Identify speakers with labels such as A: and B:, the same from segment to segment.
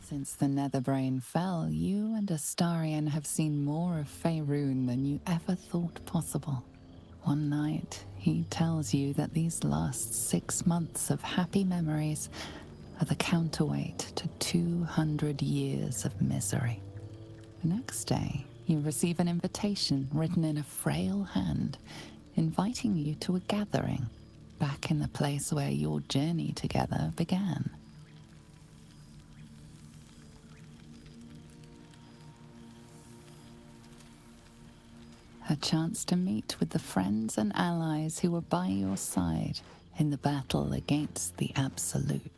A: Since the Netherbrain fell, you and Astarion have seen more of Faerun than you ever thought possible. One night, he tells you that these last 6 months of happy memories are the counterweight to 200 years of misery. The next day, you receive an invitation written in a frail hand, inviting you to a gathering back in the place where your journey together began. A chance to meet with the friends and allies who were by your side in the battle against the Absolute.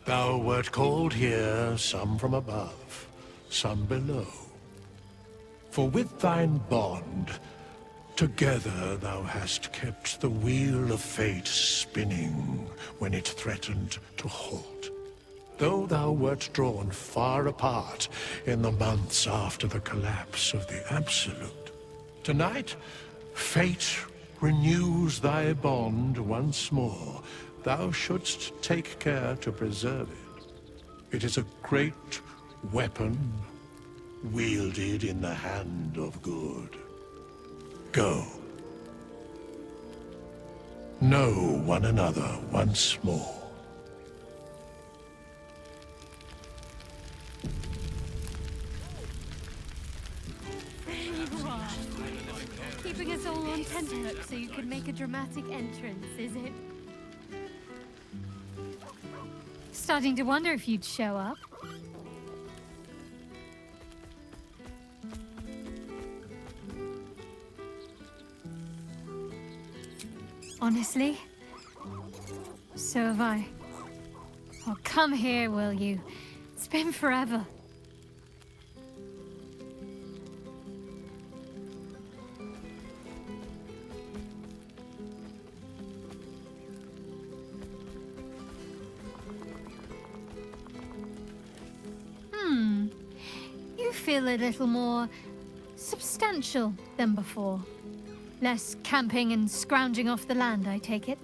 B: Thou wert called here, some from above, some below. For with thine bond, together thou hast kept the wheel of fate spinning when it threatened to halt. Though thou wert drawn far apart in the months after the collapse of the Absolute, tonight, fate renews thy bond once more. Thou shouldst take care to preserve it. It is a great weapon, wielded in the hand of good. Go. Know one another once more.
C: Keeping us all on tenterhooks so you can make a dramatic entrance, is it? Starting to wonder if you'd show up. Honestly, so have I. Oh, come here, will you? It's been forever. You feel a little more substantial than before. Less camping and scrounging off the land, I take it.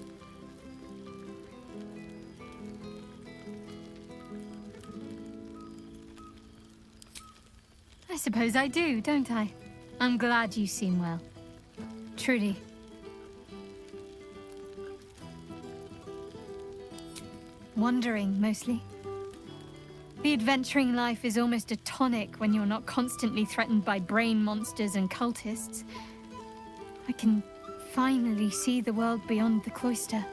C: I suppose I do, don't I? I'm glad you seem well. Truly. Wandering, mostly. The adventuring life is almost a tonic when you're not constantly threatened by brain monsters and cultists. I can finally see the world beyond the cloister.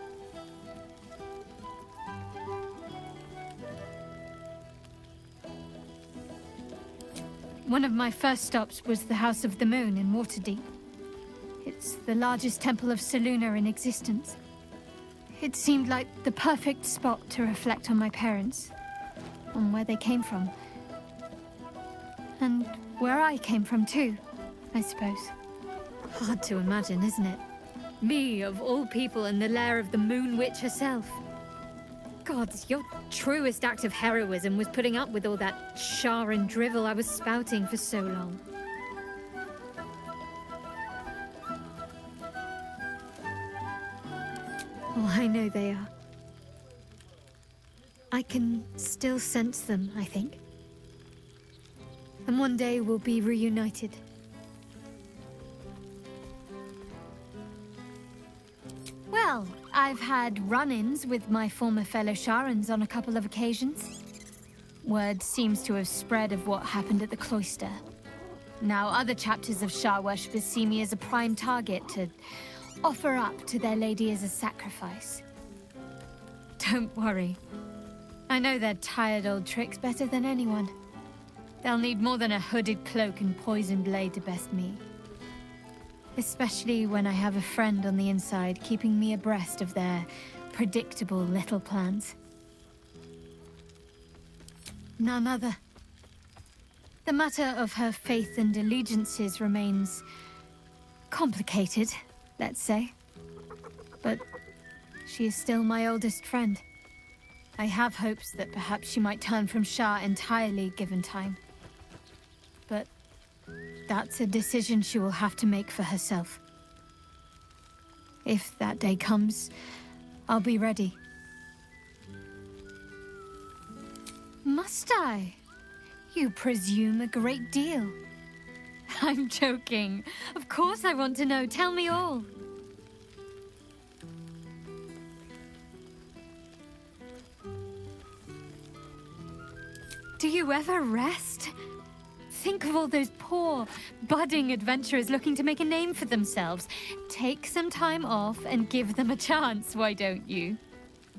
C: One of my first stops was the House of the Moon in Waterdeep. It's the largest temple of Selûne in existence. It seemed like the perfect spot to reflect on my parents, on where they came from. And where I came from too, I suppose. Hard to imagine, isn't it? Me, of all people, in the lair of the Moon Witch herself. God, your truest act of heroism was putting up with all that char and drivel I was spouting for so long. Oh, I know they are. I can still sense them, I think. And one day we'll be reunited. Well, I've had run-ins with my former fellow Sharans on a couple of occasions. Word seems to have spread of what happened at the cloister. Now other chapters of Shar worshippers see me as a prime target to offer up to their lady as a sacrifice. Don't worry. I know their tired old tricks better than anyone. They'll need more than a hooded cloak and poisoned blade to best me. Especially when I have a friend on the inside keeping me abreast of their predictable little plans. None other. The matter of her faith and allegiances remains complicated, let's say. But she is still my oldest friend. I have hopes that perhaps she might turn from Shah entirely given time. But that's a decision she will have to make for herself. If that day comes, I'll be ready. Must I? You presume a great deal. I'm joking. Of course I want to know. Tell me all. Do you ever rest? Think of all those poor, budding adventurers looking to make a name for themselves. Take some time off and give them a chance, why don't you?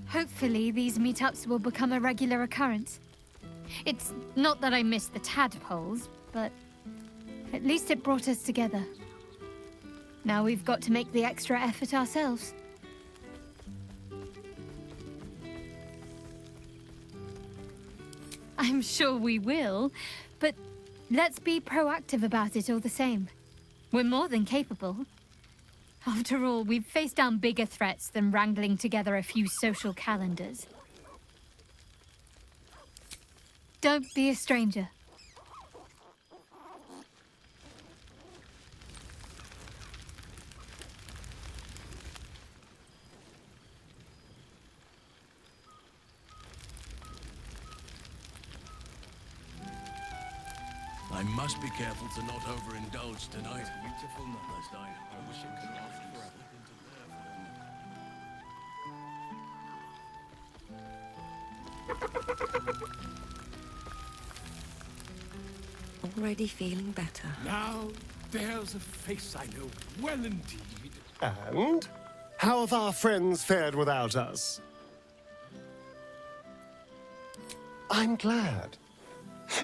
C: Hopefully, these meetups will become a regular occurrence. It's not that I miss the tadpoles, but at least it brought us together. Now we've got to make the extra effort ourselves. I'm sure we will, but let's be proactive about it all the same. We're more than capable. After all, we've faced down bigger threats than wrangling together a few social calendars. Don't be a stranger.
D: I must be careful to not overindulge tonight. Beautiful Palestine. I wish it could last forever.
E: Already feeling better.
D: Now, there's a face I know well indeed.
F: And? How have our friends fared without us? I'm glad.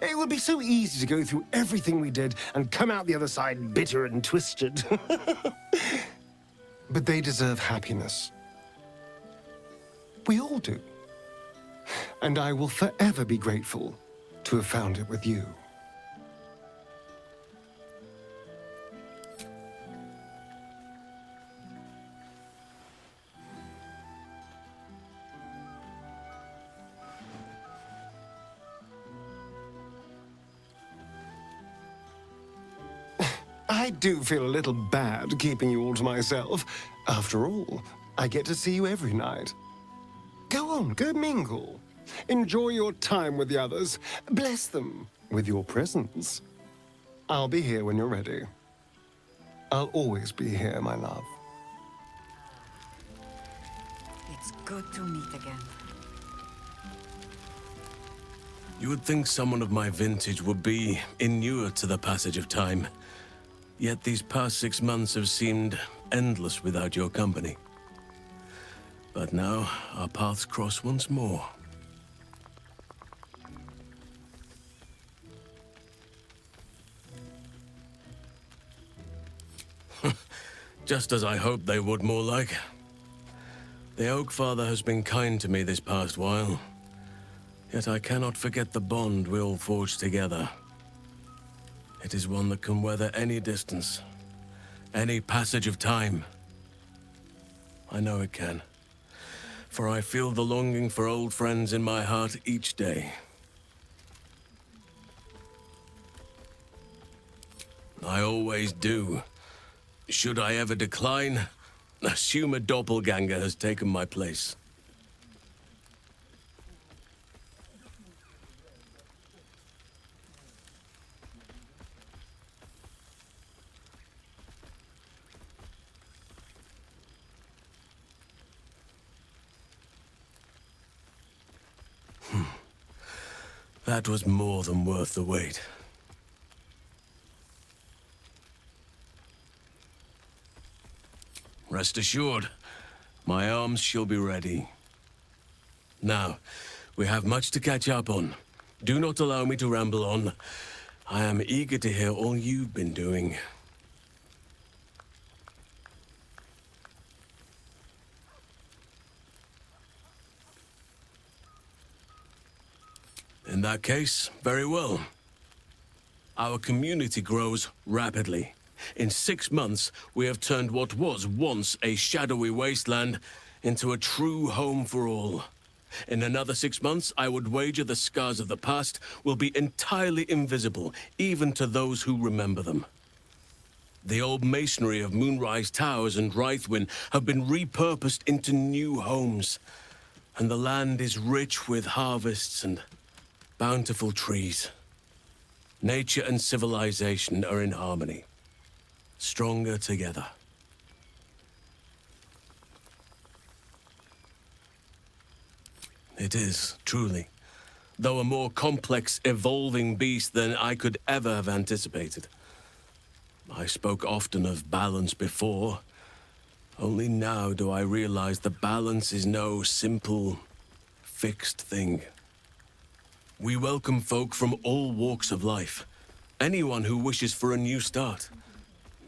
F: It would be so easy to go through everything we did and come out the other side bitter and twisted. But they deserve happiness. We all do. And I will forever be grateful to have found it with you. I do feel a little bad keeping you all to myself. After all, I get to see you every night. Go on, go mingle. Enjoy your time with the others. Bless them with your presence. I'll be here when you're ready. I'll always be here, my love.
E: It's good to meet again.
D: You would think someone of my vintage would be inured to the passage of time. Yet these past 6 months have seemed endless without your company. But now, our paths cross once more. Just as I hoped they would, more like. The Oak Father has been kind to me this past while. Yet I cannot forget the bond we all forged together. It is one that can weather any distance, any passage of time. I know it can, for I feel the longing for old friends in my heart each day. I always do. Should I ever decline, assume a doppelganger has taken my place. That was more than worth the wait. Rest assured, my arms shall be ready. Now, we have much to catch up on. Do not allow me to ramble on. I am eager to hear all you've been doing. In that case, very well. Our community grows rapidly. In 6 months, we have turned what was once a shadowy wasteland into a true home for all. In another 6 months, I would wager the scars of the past will be entirely invisible, even to those who remember them. The old masonry of Moonrise Towers and Rythwin have been repurposed into new homes, and the land is rich with harvests and bountiful trees. Nature and civilization are in harmony, stronger together. It is, truly, though a more complex, evolving beast than I could ever have anticipated. I spoke often of balance before. Only now do I realize that balance is no simple, fixed thing. We welcome folk from all walks of life. Anyone who wishes for a new start.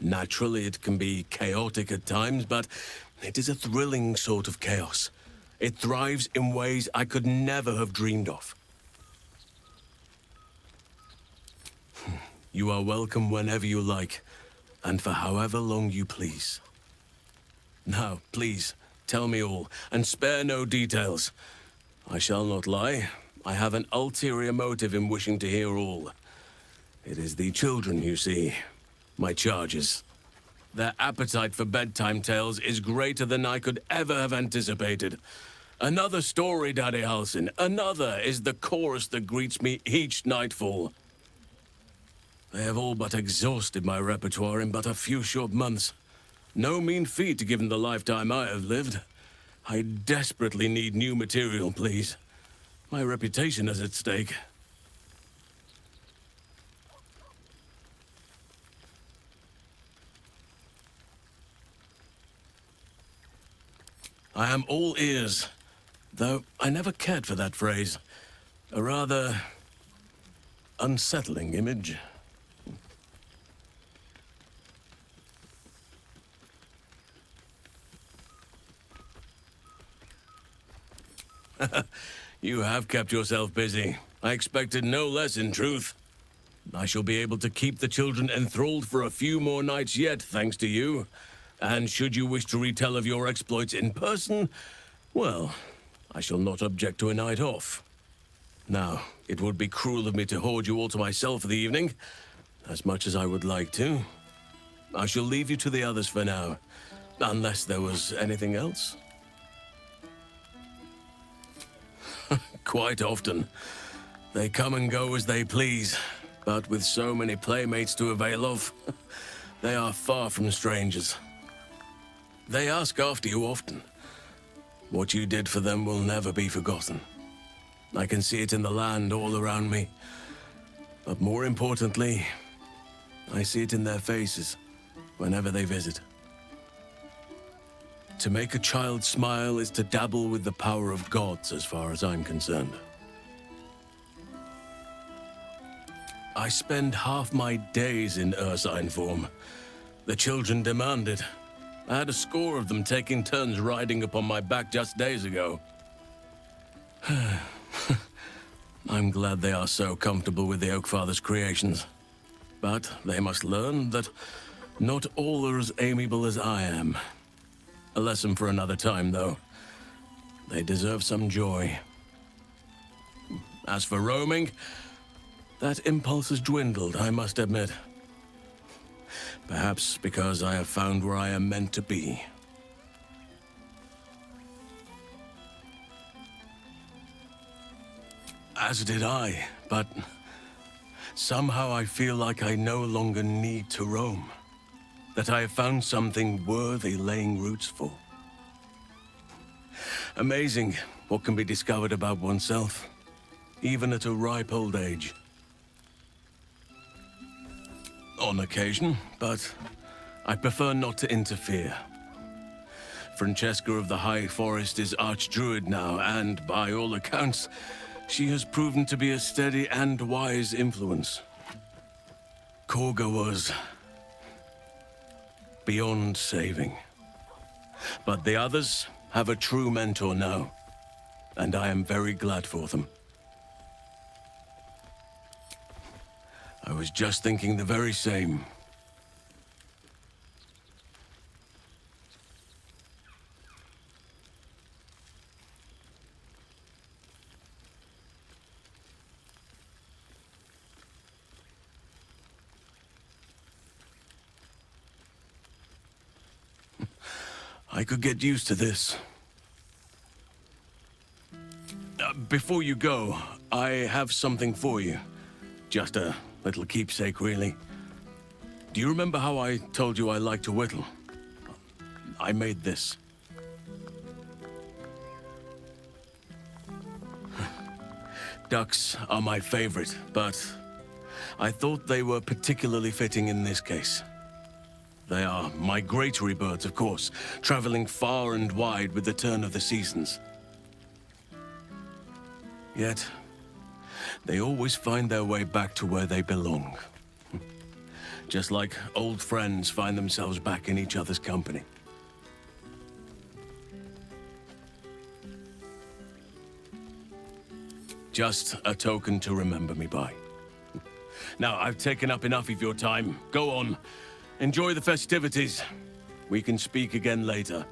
D: Naturally, it can be chaotic at times, but it is a thrilling sort of chaos. It thrives in ways I could never have dreamed of. You are welcome whenever you like, and for however long you please. Now, please, tell me all, and spare no details. I shall not lie. I have an ulterior motive in wishing to hear all. It is the children, you see, my charges. Their appetite for bedtime tales is greater than I could ever have anticipated. Another story, Daddy Halsin. Another is the chorus that greets me each nightfall. They have all but exhausted my repertoire in but a few short months. No mean feat given the lifetime I have lived. I desperately need new material, please. My reputation is at stake. I am all ears, though I never cared for that phrase. A rather unsettling image. You have kept yourself busy. I expected no less, in truth. I shall be able to keep the children enthralled for a few more nights yet, thanks to you. And should you wish to retell of your exploits in person, well, I shall not object to a night off. Now, it would be cruel of me to hoard you all to myself for the evening, as much as I would like to. I shall leave you to the others for now, unless there was anything else. Quite often. They come and go as they please, but with so many playmates to avail of, they are far from strangers. They ask after you often. What you did for them will never be forgotten. I can see it in the land all around me. But more importantly, I see it in their faces whenever they visit. To make a child smile is to dabble with the power of gods, as far as I'm concerned. I spend half my days in ursine form. The children demand it. I had a score of them taking turns riding upon my back just days ago. I'm glad they are so comfortable with the Oakfather's creations. But they must learn that not all are as amiable as I am. A lesson for another time, though. They deserve some joy. As for roaming, that impulse has dwindled, I must admit. Perhaps because I have found where I am meant to be. As did I, but somehow I feel like I no longer need to roam. That I have found something worthy laying roots for. Amazing what can be discovered about oneself, even at a ripe old age. On occasion, but I prefer not to interfere. Francesca of the High Forest is Archdruid now, and by all accounts, she has proven to be a steady and wise influence. Korga was beyond saving. But the others have a true mentor now, and I am very glad for them. I was just thinking the very same. I could get used to this. Before you go, I have something for you. Just a little keepsake, really. Do you remember how I told you I like to whittle? I made this. Ducks are my favorite, but I thought they were particularly fitting in this case. They are migratory birds, of course, traveling far and wide with the turn of the seasons. Yet, they always find their way back to where they belong. Just like old friends find themselves back in each other's company. Just a token to remember me by. Now, I've taken up enough of your time. Go on. Enjoy the festivities. We can speak again later.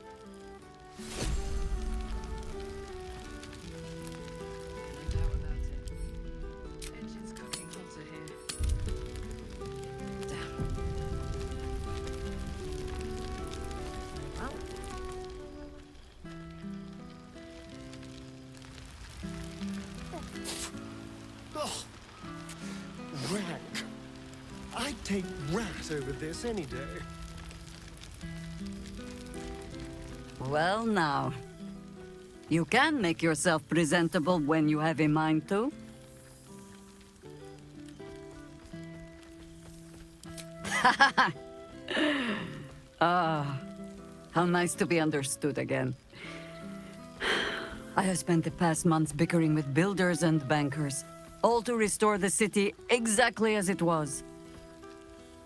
F: Rank. I'd take rat over this any day.
E: Well, now. You can make yourself presentable when you have a mind to. Ah, how nice to be understood again. I have spent the past months bickering with builders and bankers, all to restore the city exactly as it was.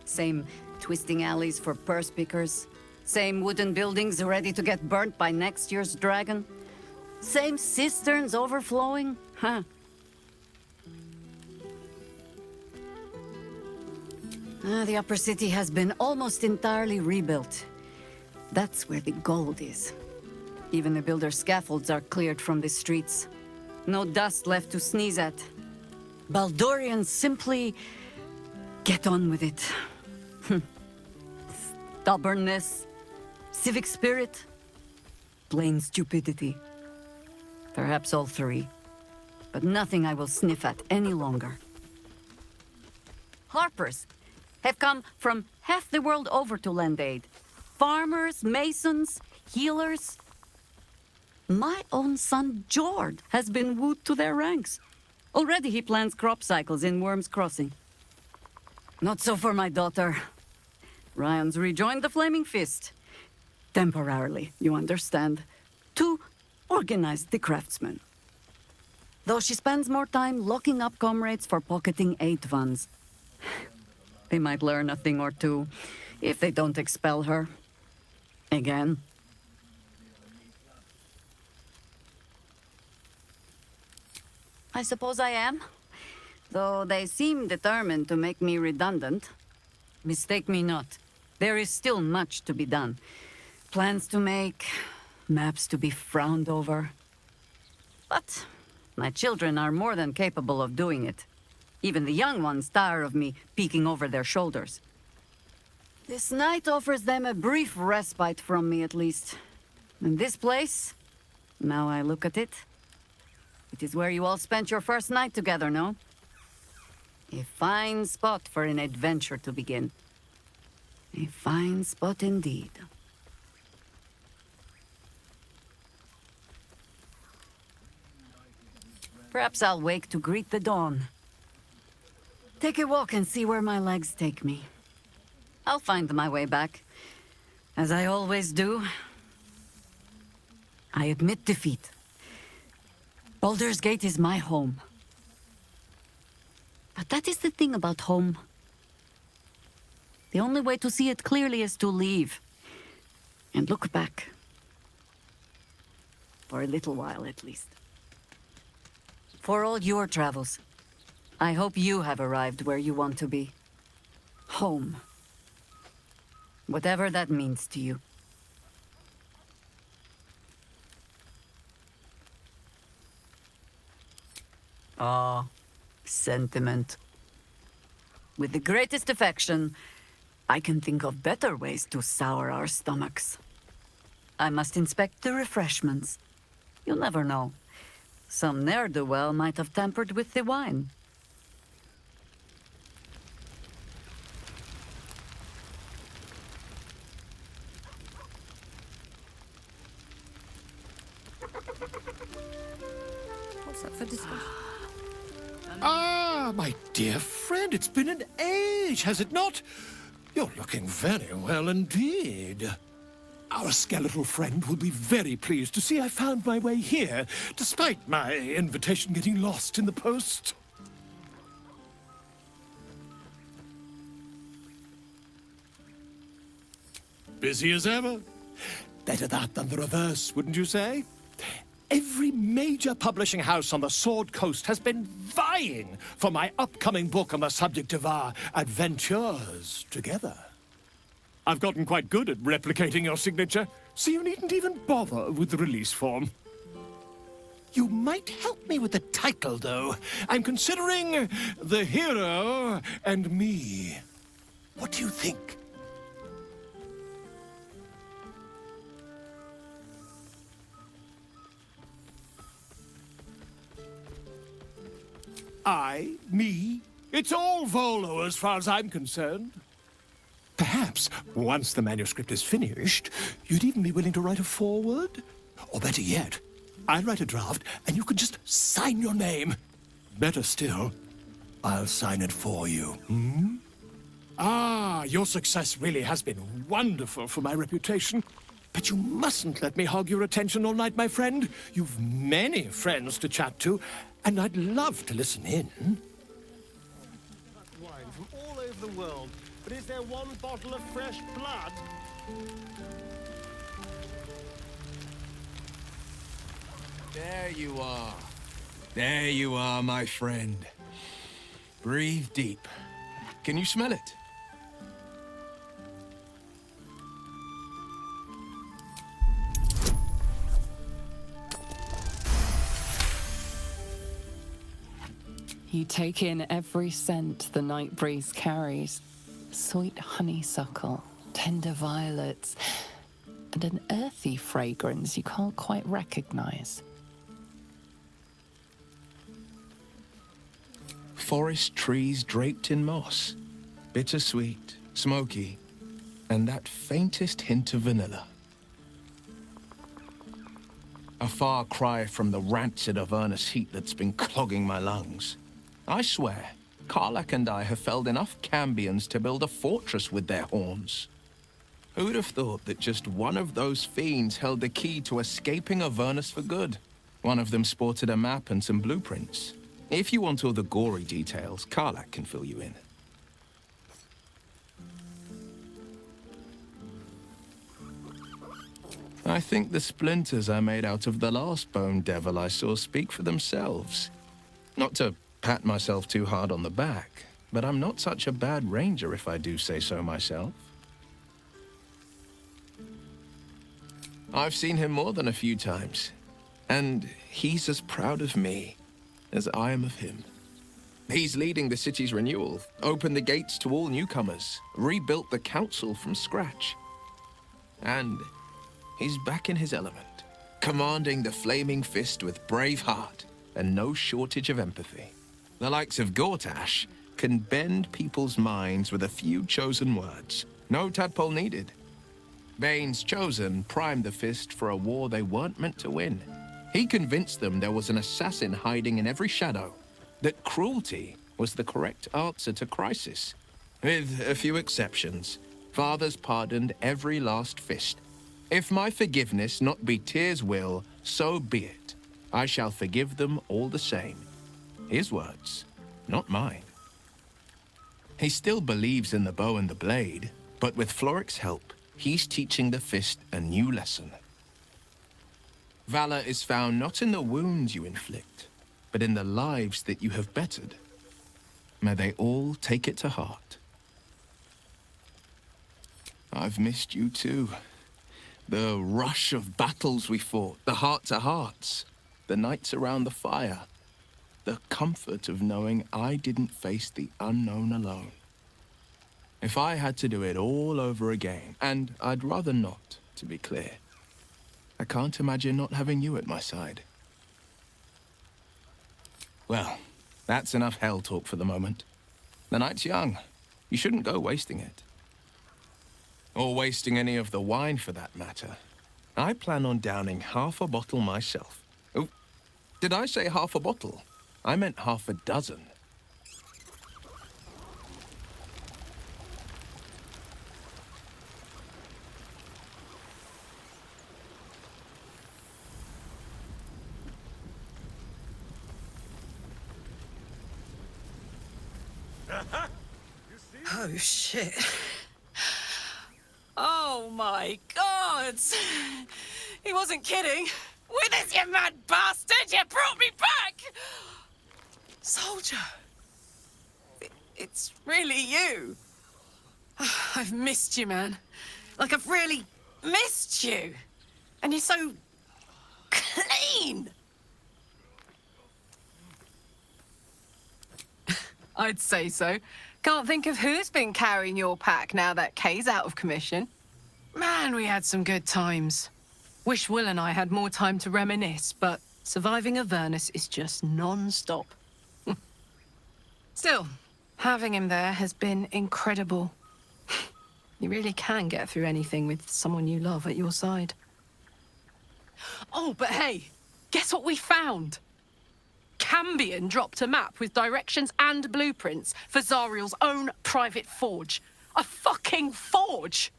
E: Same twisting alleys for purse pickers, same wooden buildings ready to get burnt by next year's dragon, same cisterns overflowing, huh? The upper city has been almost entirely rebuilt. That's where the gold is. Even the builder's scaffolds are cleared from the streets. No dust left to sneeze at. Baldurians simply get on with it. Stubbornness, civic spirit, plain stupidity. Perhaps all three, but nothing I will sniff at any longer. Harpers have come from half the world over to lend aid. Farmers, masons, healers. My own son, Jord, has been wooed to their ranks. Already he plans crop cycles in Worm's Crossing. Not so for my daughter. Ryan's rejoined the Flaming Fist. Temporarily, you understand. To organize the craftsmen. Though she spends more time locking up comrades for pocketing aid funds. They might learn a thing or two, if they don't expel her. Again. I suppose I am. Though they seem determined to make me redundant. Mistake me not. There is still much to be done. Plans to make, maps to be frowned over. But my children are more than capable of doing it. Even the young ones tire of me peeking over their shoulders. This night offers them a brief respite from me, at least. And this place, now I look at it, it is where you all spent your first night together, no? A fine spot for an adventure to begin. A fine spot indeed. Perhaps I'll wake to greet the dawn. Take a walk and see where my legs take me. I'll find my way back, as I always do. I admit defeat. Baldur's Gate is my home. But that is the thing about home. The only way to see it clearly is to leave. And look back. For a little while, at least. For all your travels, I hope you have arrived where you want to be. Home. Whatever that means to you. Ah, sentiment. With the greatest affection, I can think of better ways to sour our stomachs. I must inspect the refreshments. You'll never know. Some ne'er-do-well might have tampered with the wine.
G: What's up for discussion?
B: Ah, my dear friend, it's been an age, has it not? You're looking very well indeed. Our skeletal friend will be very pleased to see I found my way here, despite my invitation getting lost in the post. Busy as ever. Better that than the reverse, wouldn't you say? Every major publishing house on the Sword Coast has been vying for my upcoming book on the subject of our adventures together. I've gotten quite good at replicating your signature, so you needn't even bother with the release form. You might help me with the title, though. I'm considering The Hero and Me. What do you think? Me, it's all Volo as far as I'm concerned. Perhaps, once the manuscript is finished, you'd even be willing to write a foreword? Or better yet, I'll write a draft and you can just sign your name. Better still, I'll sign it for you. Hmm? Ah, your success really has been wonderful for my reputation. But you mustn't let me hog your attention all night, my friend. You've many friends to chat to, and I'd love to listen in.
F: Wine from all over the world, but is there one bottle of fresh blood?
H: There you are. There you are, my friend. Breathe deep. Can you smell it?
A: You take in every scent the night breeze carries. Sweet honeysuckle, tender violets, and an earthy fragrance you can't quite recognize.
H: Forest trees draped in moss. Bittersweet, smoky, and that faintest hint of vanilla. A far cry from the rancid Avernus heat that's been clogging my lungs. I swear, Karlach and I have felled enough Cambions to build a fortress with their horns. Who'd have thought that just one of those fiends held the key to escaping Avernus for good? One of them sported a map and some blueprints. If you want all the gory details, Karlach can fill you in. I think the splinters I made out of the last bone devil I saw speak for themselves. Not to pat myself too hard on the back, but I'm not such a bad ranger if I do say so myself. I've seen him more than a few times, and he's as proud of me as I am of him. He's leading the city's renewal, opened the gates to all newcomers, rebuilt the council from scratch. And he's back in his element, commanding the Flaming Fist with brave heart and no shortage of empathy. The likes of Gortash can bend people's minds with a few chosen words. No tadpole needed. Bane's Chosen primed the Fist for a war they weren't meant to win. He convinced them there was an assassin hiding in every shadow, that cruelty was the correct answer to crisis. With a few exceptions, fathers pardoned every last Fist. If my forgiveness not be Tyr's will, so be it. I shall forgive them all the same. His words, not mine. He still believes in the bow and the blade, but with Floric's help, he's teaching the Fist a new lesson. Valor is found not in the wounds you inflict, but in the lives that you have bettered. May they all take it to heart. I've missed you too. The rush of battles we fought, the heart-to-hearts, the nights around the fire, the comfort of knowing I didn't face the unknown alone. If I had to do it all over again, and I'd rather not, to be clear, I can't imagine not having you at my side. Well, that's enough hell talk for the moment. The night's young. You shouldn't go wasting it. Or wasting any of the wine, for that matter. I plan on downing half a bottle myself. Oh, did I say half a bottle? I meant half a dozen.
G: Oh, shit. Oh, my God! He wasn't kidding. Withers, you mad bastard! You brought me back! Soldier. It's really you. I've missed you, man. Like, I've really missed you. And you're so clean. I'd say so. Can't think of who's been carrying your pack now that Kay's out of commission. Man, we had some good times. Wish Will and I had more time to reminisce, but surviving Avernus is just non-stop. Still, having him there has been incredible. You really can get through anything with someone you love at your side. Oh, but hey, guess what we found? Cambion dropped a map with directions and blueprints for Zariel's own private forge. A fucking forge!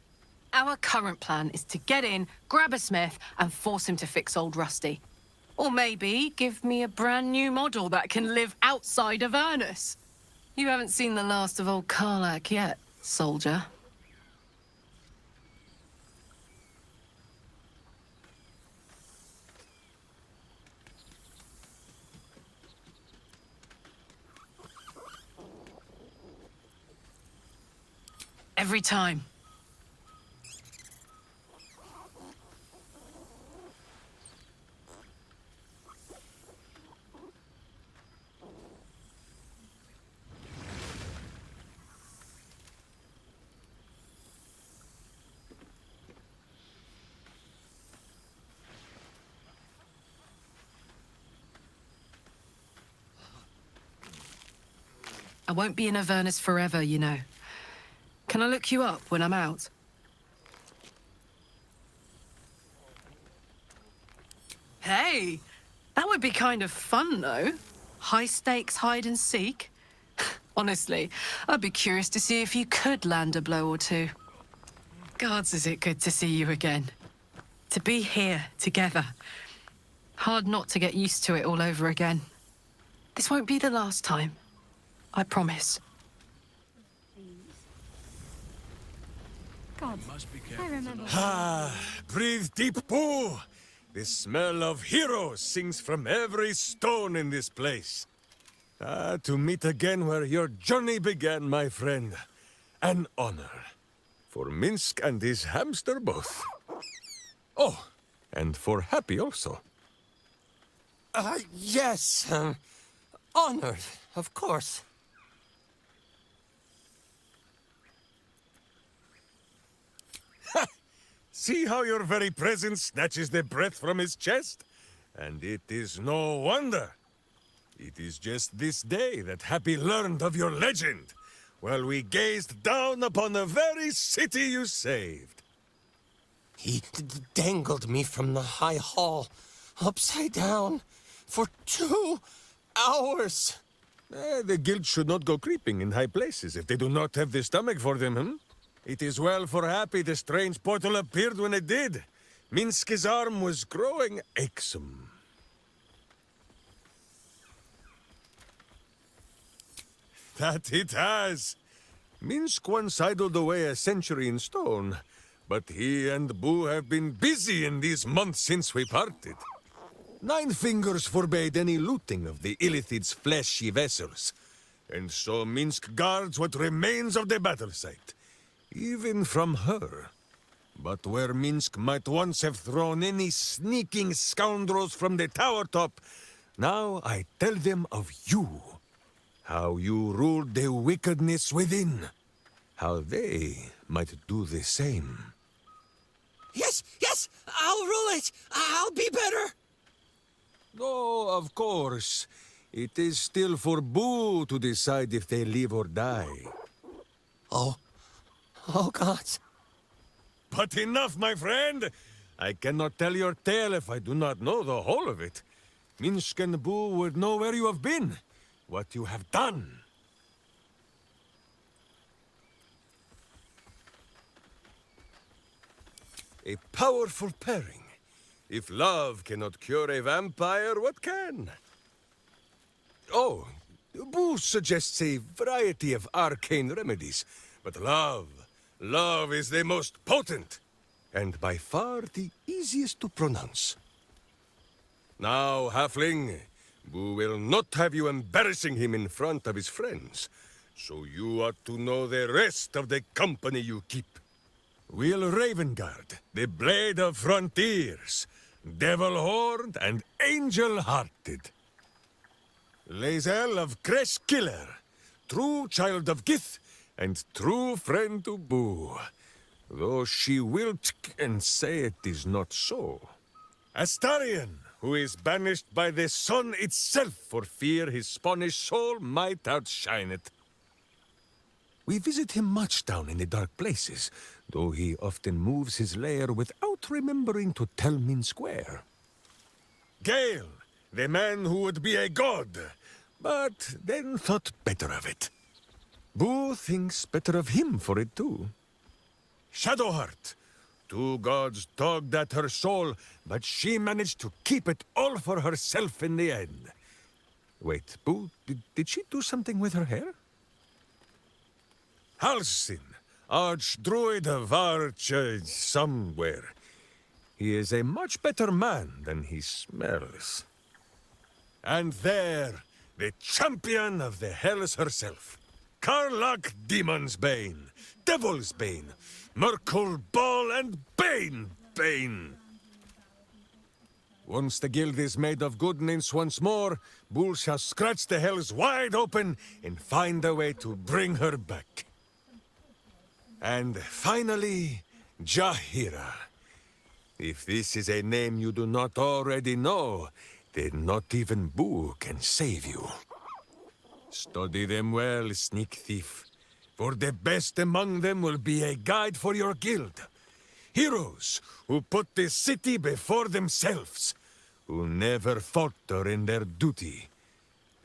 G: Our current plan is to get in, grab a smith, and force him to fix old Rusty. Or maybe give me a brand new model that can live outside of Avernus. You haven't seen the last of old Karlak yet, soldier. Every time. I won't be in Avernus forever, you know. Can I look you up when I'm out? Hey, that would be kind of fun, though. High stakes hide and seek. Honestly, I'd be curious to see if you could land a blow or two. Gods, is it good to see you again. To be here, together. Hard not to get used to it all over again. This won't be the last time. I promise.
C: God, I remember.
I: Ah, breathe deep, Pooh. The smell of heroes sings from every stone in this place. Ah, to meet again where your journey began, my friend. An honor. For Minsk and his hamster both. Oh, and for Happy also.
J: Yes. Honored, of course.
I: See how your very presence snatches the breath from his chest? And it is no wonder. It is just this day that Happy learned of your legend, while we gazed down upon the very city you saved.
J: He dangled me from the high hall, upside down, for 2 hours.
I: The guild should not go creeping in high places if they do not have the stomach for them, hmm? It is well for Happy the strange portal appeared when it did. Minsk's arm was growing achesome. That it has. Minsk once idled away a century in stone, but he and Boo have been busy in these months since we parted. 9 Fingers forbade any looting of the Illithid's fleshy vessels, and so Minsk guards what remains of the battle site. Even from her. But where Minsk might once have thrown any sneaking scoundrels from the tower top, now I tell them of you. How you ruled the wickedness within. How they might do the same.
J: Yes, I'll rule it.
I: of course, it is still for Boo to decide if they live or die.
J: Oh. Oh, gods.
I: But enough, my friend! I cannot tell your tale if I do not know the whole of it. Minsk and Boo would know where you have been, what you have done. A powerful pairing. If love cannot cure a vampire, what can? Oh, Boo suggests a variety of arcane remedies, but love is the most potent, and by far the easiest to pronounce. Now, halfling, Boo will not have you embarrassing him in front of his friends, so you ought to know the rest of the company you keep. Will Ravengard, the Blade of Frontiers, Devil-Horned and Angel-Hearted. Lae'zel of Creshkiller, true child of Gith and true friend to Boo, though she will and say it is not so. Astarion, who is banished by the sun itself for fear his Spanish soul might outshine it. We visit him much down in the dark places, though he often moves his lair without remembering to tell Minsk where. Gale, the man who would be a god, but then thought better of it. Boo thinks better of him for it too. Shadowheart, two gods tugged at her soul, but she managed to keep it all for herself in the end. Wait, Boo, did she do something with her hair? Halsin, Archdruid of somewhere. He is a much better man than he smells. And there, the champion of the Hells herself. Karlach Demon's Bane, Devil's Bane, Merkul Ball and Bane. Once the guild is made of goodness once more, Bull shall scratch the Hells wide open and find a way to bring her back. And finally, Jahira. If this is a name you do not already know, then not even Boo can save you. Study them well, sneak thief, for the best among them will be a guide for your guild. Heroes who put the city before themselves, who never falter in their duty.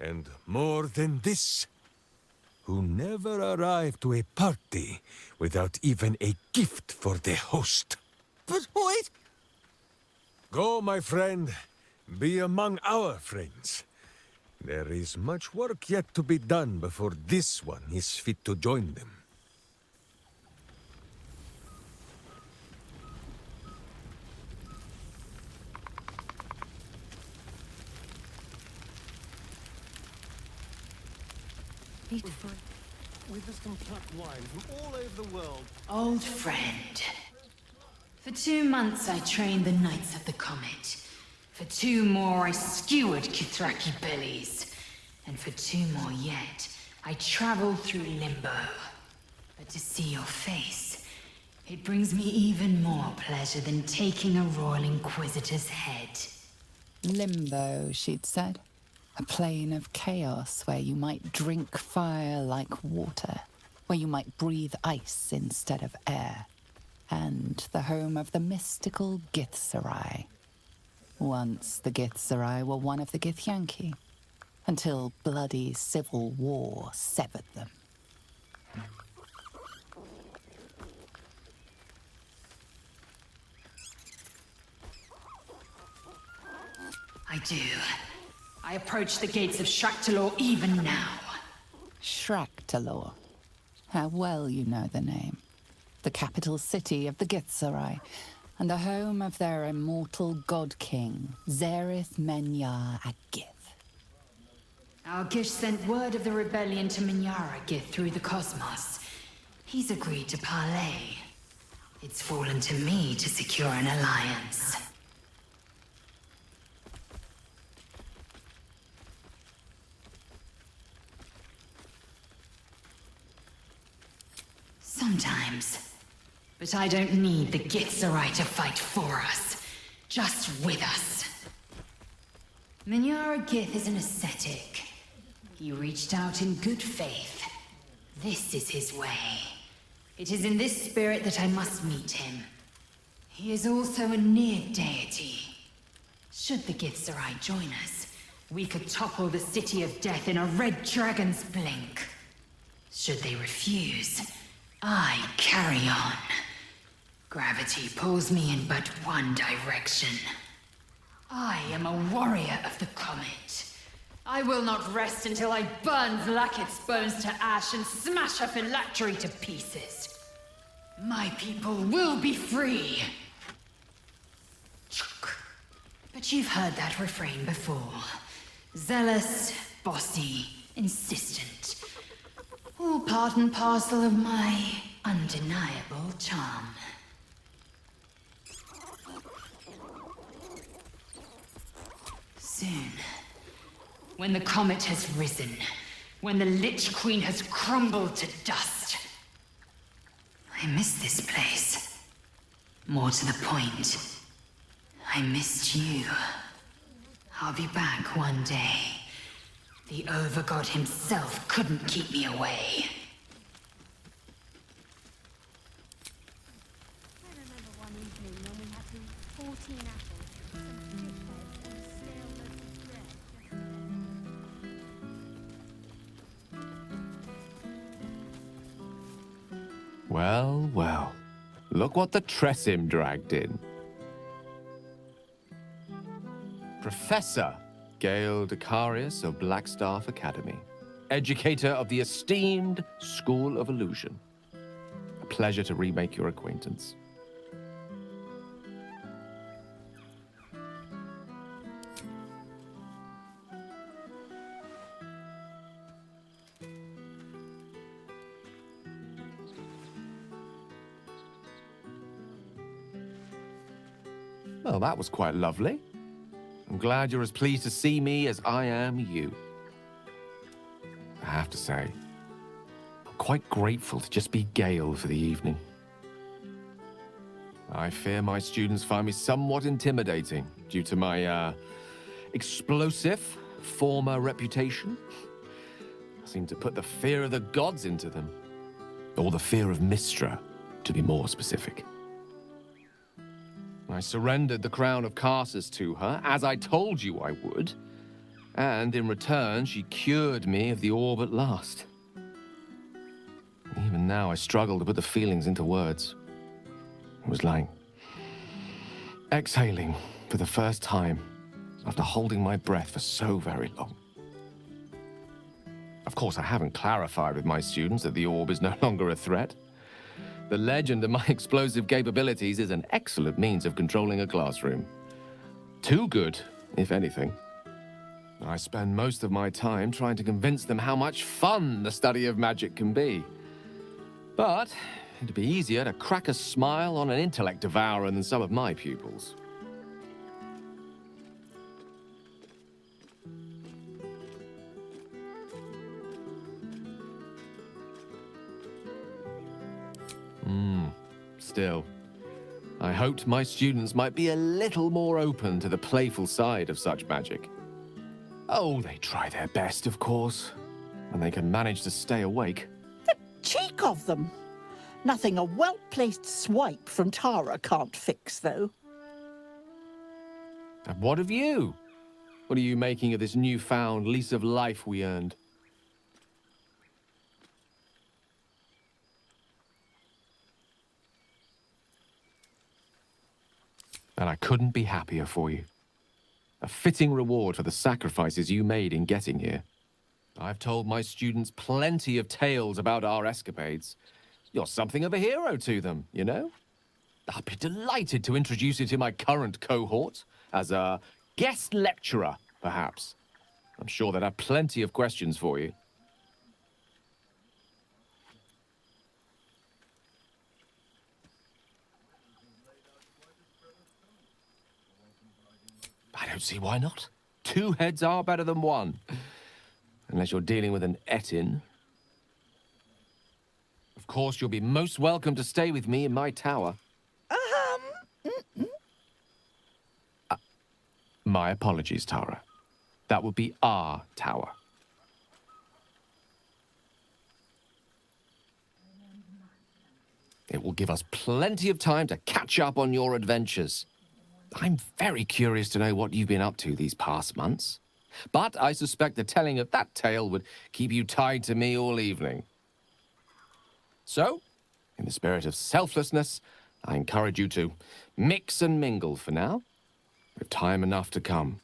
I: And more than this, who never arrive to a party without even a gift for the host.
J: But wait!
I: Go, my friend. Be among our friends. There is much work yet to be done before this one is fit to join them.
F: With us some plucked wine from all over the world.
K: Old friend. For 2 months I trained the Knights of the Comet. For 2 more I skewered Kithraki bellies. And for 2 more yet, I traveled through Limbo. But to see your face, it brings me even more pleasure than taking a Royal Inquisitor's head.
A: Limbo, she'd said. A plane of chaos where you might drink fire like water, where you might breathe ice instead of air, and the home of the mystical Githzerai. Once the Githzerai were one of the Githyanki, until bloody civil war severed them.
K: I do. I approach the gates of Shraktalor even now.
A: Shraktalor. How well you know the name. The capital city of the Githzerai, and the home of their immortal god king, Zerith Menyar Agith.
K: Our Gish sent word of the rebellion to Menyar Agith through the cosmos. He's agreed to parley. It's fallen to me to secure an alliance. Sometimes. But I don't need the Githzerai to fight for us. Just with us. Minyara Gith is an ascetic. He reached out in good faith. This is his way. It is in this spirit that I must meet him. He is also a near deity. Should the Githzerai join us, we could topple the City of Death in a red dragon's blink. Should they refuse, I carry on. Gravity pulls me in but one direction. I am a warrior of the comet. I will not rest until I burn Vlaakith's bones to ash and smash her phylactery to pieces. My people will be free. But you've heard that refrain before. Zealous, bossy, insistent. All part and parcel of my undeniable charm. Soon, when the comet has risen, when the Lich Queen has crumbled to dust, I miss this place. More to the point, I missed you. I'll be back one day. The Overgod himself couldn't keep me away.
L: I remember one evening when we had to 14 apples, some fish heads, and a stale loaf of bread just there.
M: Well, well. Look what the Tressim dragged in. Professor Gale Decarius of Blackstaff Academy. Educator of the esteemed School of Illusion. A pleasure to remake your acquaintance. Well, that was quite lovely. I'm glad you're as pleased to see me as I am you. I have to say, I'm quite grateful to just be Gale for the evening. I fear my students find me somewhat intimidating due to my, explosive former reputation. I seem to put the fear of the gods into them. Or the fear of Mistral, to be more specific. I surrendered the crown of Karsus to her, as I told you I would. And in return, she cured me of the orb at last. Even now, I struggle to put the feelings into words. It was like exhaling for the first time after holding my breath for so very long. Of course, I haven't clarified with my students that the orb is no longer a threat. The legend of my explosive capabilities is an excellent means of controlling a classroom. Too good, if anything. I spend most of my time trying to convince them how much fun the study of magic can be. But it'd be easier to crack a smile on an intellect devourer than some of my pupils. Still, I hoped my students might be a little more open to the playful side of such magic. Oh, they try their best, of course, and they can manage to stay awake.
N: The cheek of them! Nothing a well-placed swipe from Tara can't fix, though.
M: And what of you? What are you making of this newfound lease of life we earned? And I couldn't be happier for you. A fitting reward for the sacrifices you made in getting here. I've told my students plenty of tales about our escapades. You're something of a hero to them, you know? I'd be delighted to introduce you to my current cohort as a guest lecturer, perhaps. I'm sure they'd have plenty of questions for you. I don't see why not. 2 heads are better than 1. Unless you're dealing with an Etin. Of course, you'll be most welcome to stay with me in my tower. My apologies, Tara. That would be our tower. It will give us plenty of time to catch up on your adventures. I'm very curious to know what you've been up to these past months. But I suspect the telling of that tale would keep you tied to me all evening. So, in the spirit of selflessness, I encourage you to mix and mingle for now, with time enough to come.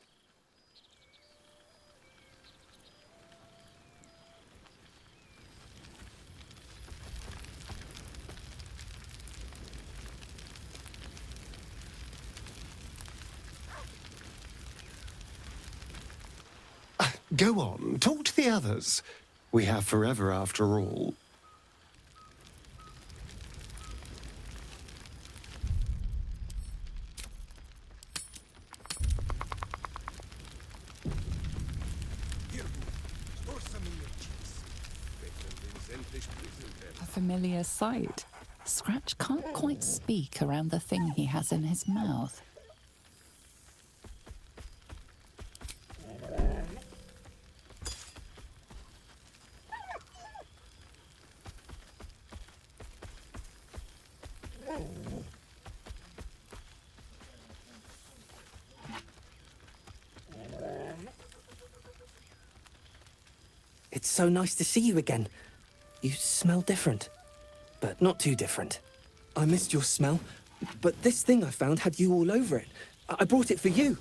F: Go on, talk to the others. We have forever after all.
A: A familiar sight. Scratch can't quite speak around the thing he has in his mouth.
J: It's so nice to see you again. You smell different, but not too different. I missed your smell, but this thing I found had you all over it. I brought it for you,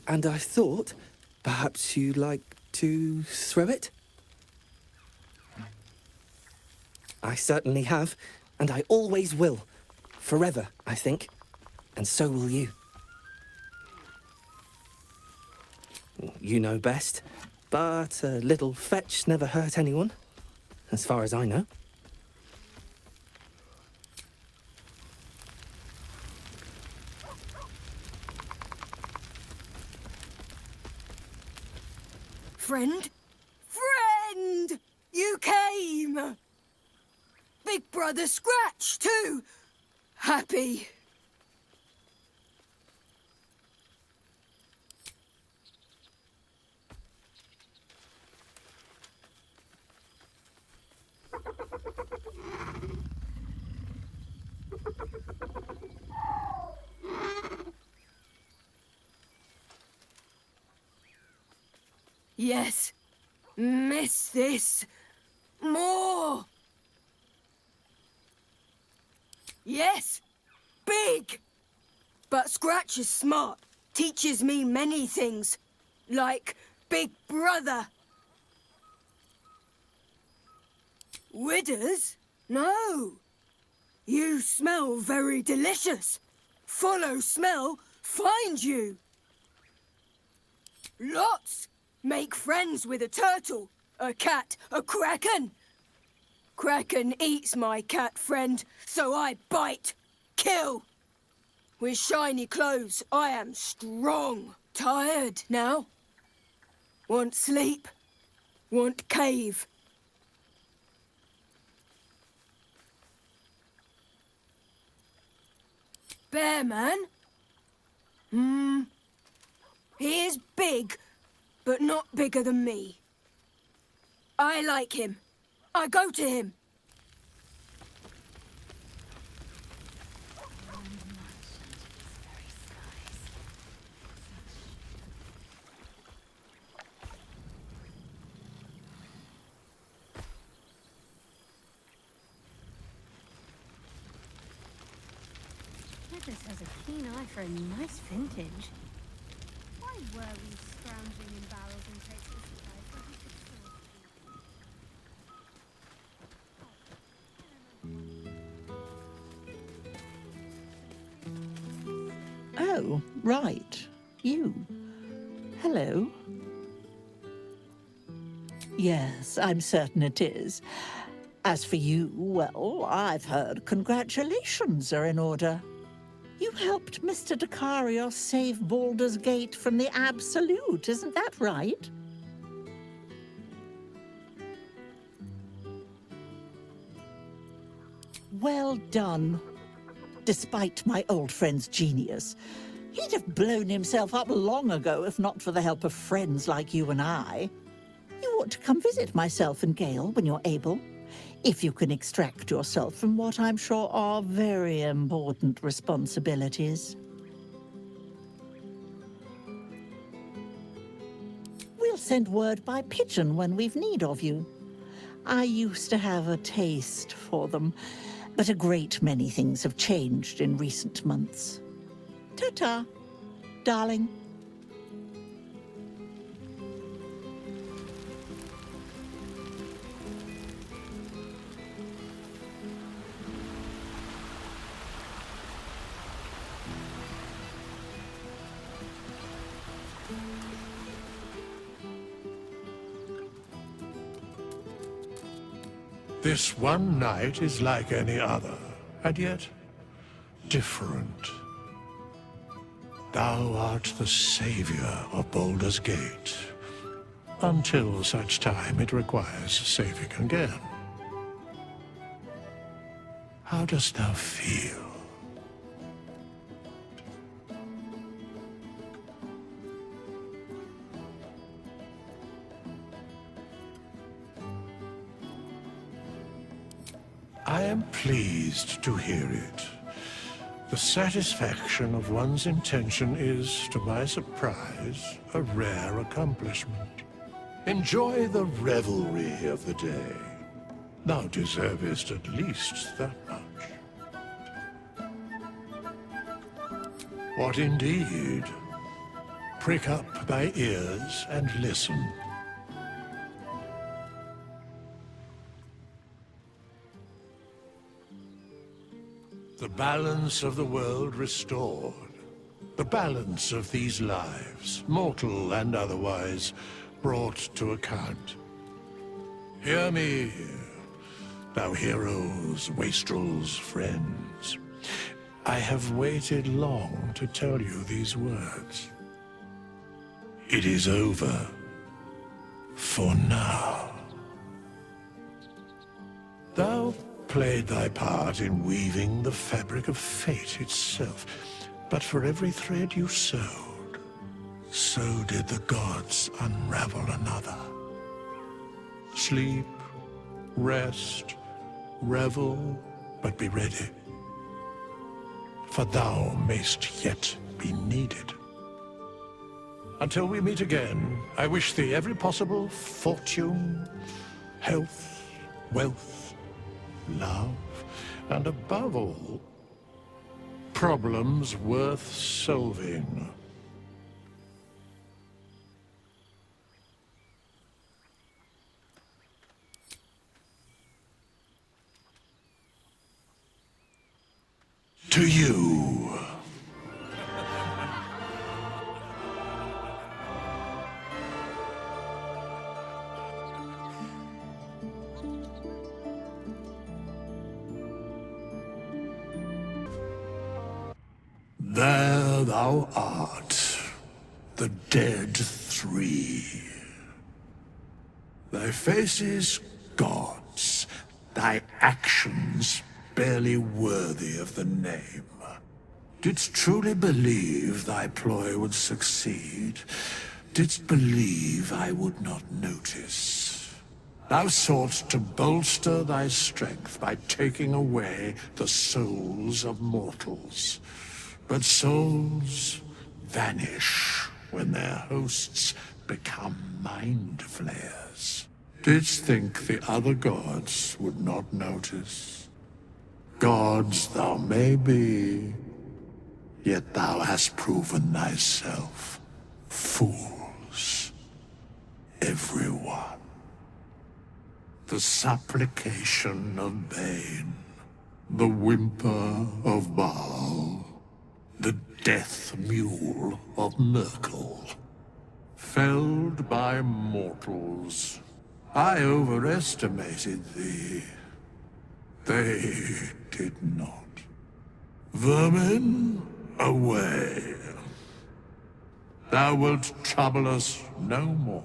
J: and I thought perhaps you'd like to throw it? I certainly have, and I always will. Forever, I think. And so will you. You know best, but a little fetch never hurt anyone, as far as I know.
O: Friend? Friend! You came! Big Brother Scratch, too! Happy. Yes. Miss this. More. Yes. Big. But Scratch is smart. Teaches me many things. Like Big Brother. Withers? No. You smell very delicious. Follow smell, find you. Lots. Make friends with a turtle, a cat, a kraken. Kraken eats my cat friend, so I bite, kill. With shiny clothes, I am strong. Tired now. Want sleep. Want cave. Bear man? He is big, but not bigger than me. I like him. I go to him.
C: Withers has a keen eye for a nice vintage.
L: Why were we scrounging in barrels and crates for supplies when we could
N: Oh, right. You. Hello. Yes, I'm certain it is. As for you, well, I've heard congratulations are in order. You helped Mr. Dakarios save Baldur's Gate from the Absolute, isn't that right? Well done. Despite my old friend's genius. He'd have blown himself up long ago if not for the help of friends like you and I. You ought to come visit myself and Gale when you're able, if you can extract yourself from what I'm sure are very important responsibilities. We'll send word by pigeon when we've need of you. I used to have a taste for them, but a great many things have changed in recent months. Ta-ta, darling.
B: This one night is like any other, and yet different. Thou art the savior of Baldur's Gate, until such time it requires saving again. How dost thou feel? I am pleased to hear it. The satisfaction of one's intention is, to my surprise, a rare accomplishment. Enjoy the revelry of the day. Thou deservest at least that much. What indeed? Prick up thy ears and listen. The balance of the world restored. The balance of these lives, mortal and otherwise, brought to account. Hear me, thou heroes, wastrels, friends. I have waited long to tell you these words. It is over. For now. Thou played thy part in weaving the fabric of fate itself, but for every thread you sewed, so did the gods unravel another. Sleep, rest, revel, but be ready, for thou mayst yet be needed. Until we meet again, I wish thee every possible fortune, health, wealth, love, and above all, problems worth solving. To you. There thou art, the dead three. Thy faces gods, thy actions barely worthy of the name. Didst truly believe thy ploy would succeed? Didst believe I would not notice? Thou sought to bolster thy strength by taking away the souls of mortals. But souls vanish when their hosts become mind flayers. Didst think the other gods would not notice? Gods thou may be, yet thou hast proven thyself fools. Everyone. The supplication of Bane, the whimper of Baal, the death mule of Merkel. Felled by mortals. I overestimated thee. They did not. Vermin, away. Thou wilt trouble us no more.